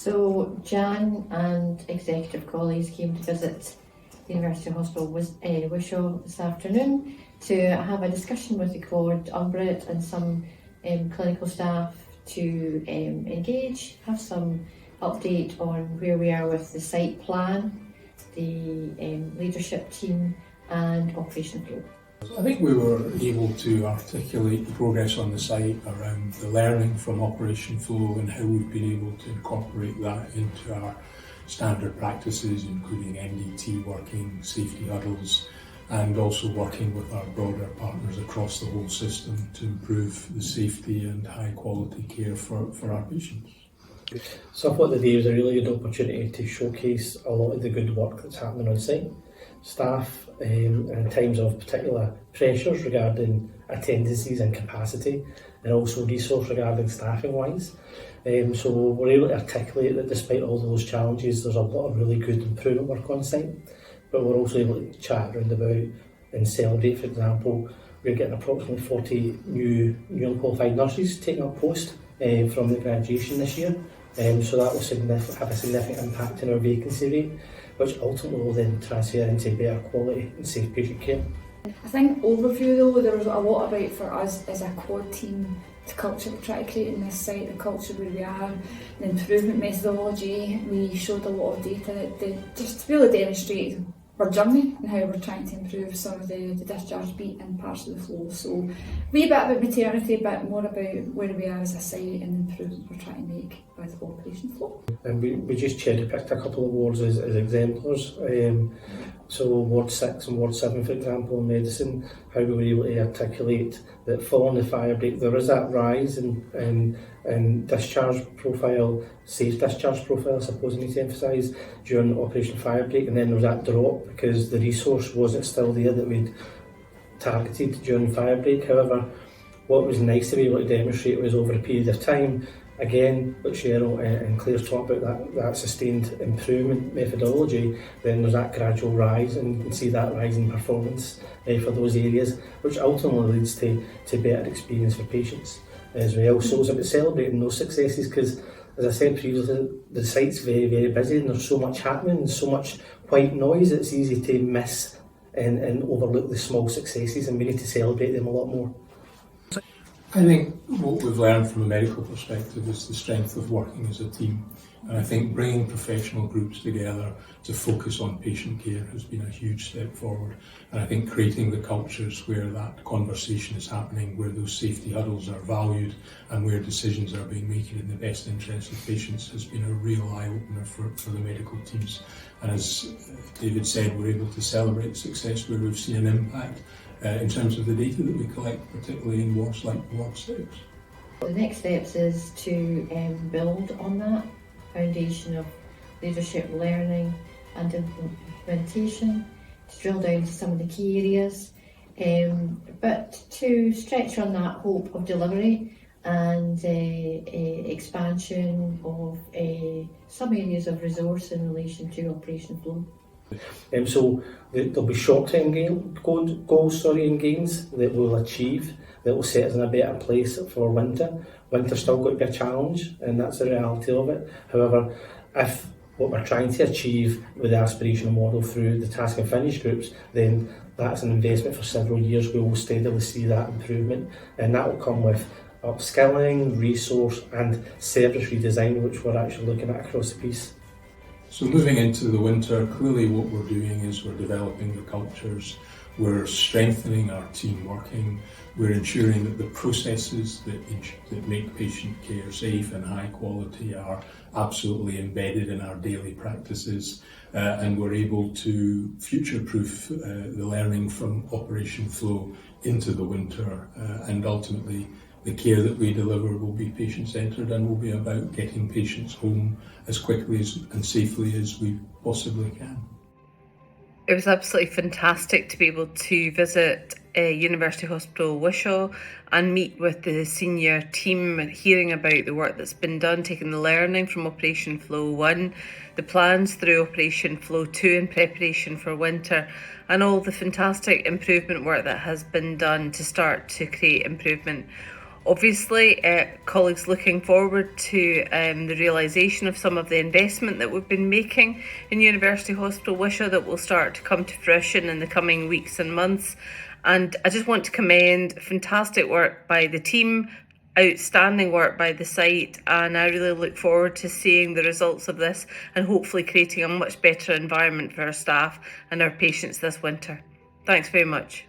So Jan and executive colleagues came to visit the University Hospital Wishaw this afternoon to have a discussion with the Quad, Umbret and some clinical staff to engage, have some update on where we are with the site plan, the leadership team and Operation Flow. I think we were able to articulate the progress on the site around the learning from Operation Flow and how we've been able to incorporate that into our standard practices, including MDT working, safety huddles, and also working with our broader partners across the whole system to improve the safety and high quality care for our patients. So I thought the day was a really good opportunity to showcase a lot of the good work that's happening on site. Staff in times of particular pressures regarding attendances and capacity, and also resource regarding staffing wise. So we're able to articulate that despite all those challenges, there's a lot of really good improvement work on site. But we're also able to chat around about and celebrate, for example, we're getting approximately 40 newly qualified nurses taking up post from the graduation this year. So that will have a significant impact on our vacancy rate, which ultimately will then transfer into better quality and safe patient care. I think overview though, there was a lot about for us as a quad team, the culture we're trying to create in this site, the culture where we are, the improvement methodology. We showed a lot of data that just really demonstrated our journey and how we're trying to improve some of the discharge beat and parts of the flow. So a wee bit about maternity, a bit more about where we are as a site and the improvements we're trying to make with Operation Flow. And we just cherry picked a couple of awards as exemplars. So Ward 6 and Ward 7, for example, in medicine, how we were able to articulate that following the fire break there is that rise in discharge profile, safe discharge profile, I suppose I need to emphasise, during Operation Fire Break, and then there was that drop because the resource wasn't still there that we'd targeted during fire break. However, what was nice to be able to demonstrate was over a period of time, again, what Cheryl and Claire's talked about, that sustained improvement methodology, then there's that gradual rise, and you can see that rise in performance for those areas, which ultimately leads to better experience for patients as well. So it's about celebrating those successes because, as I said previously, the site's very, very busy and there's so much happening and so much white noise, it's easy to miss and overlook the small successes, and we need to celebrate them a lot more. I think what we've learned from a medical perspective is the strength of working as a team. And I think bringing professional groups together to focus on patient care has been a huge step forward. And I think creating the cultures where that conversation is happening, where those safety huddles are valued and where decisions are being made in the best interest of patients has been a real eye-opener for the medical teams. And as David said, we're able to celebrate success where we've seen an impact in terms of the data that we collect, particularly in wards like Ward 6. The next steps is to build on that foundation of leadership, learning and implementation, to drill down to some of the key areas, but to stretch on that hope of delivery and expansion of some areas of resource in relation to Operation Flow. So there'll be short-term goals and gains that we'll achieve that will set us in a better place for winter. Winter's still got to be a challenge, and that's the reality of it. However, if what we're trying to achieve with the aspirational model through the task and finish groups, then that's an investment for several years. We will steadily see that improvement, and that will come with upskilling, resource and service redesign, which we're actually looking at across the piece. So moving into the winter, clearly what we're doing is we're developing the cultures, we're strengthening our team working, we're ensuring that the processes that make patient care safe and high quality are absolutely embedded in our daily practices, and we're able to future-proof the learning from Operation Flow into the winter, and ultimately the care that we deliver will be patient-centred and will be about getting patients home as quickly and safely as we possibly can. It was absolutely fantastic to be able to visit University Hospital Wishaw and meet with the senior team, hearing about the work that's been done, taking the learning from Operation Flow 1, the plans through Operation Flow 2 in preparation for winter, and all the fantastic improvement work that has been done to start to create improvement Obviously, colleagues looking forward to the realisation of some of the investment that we've been making in University Hospital Wishaw that will start to come to fruition in the coming weeks and months. And I just want to commend fantastic work by the team, outstanding work by the site, and I really look forward to seeing the results of this and hopefully creating a much better environment for our staff and our patients this winter. Thanks very much.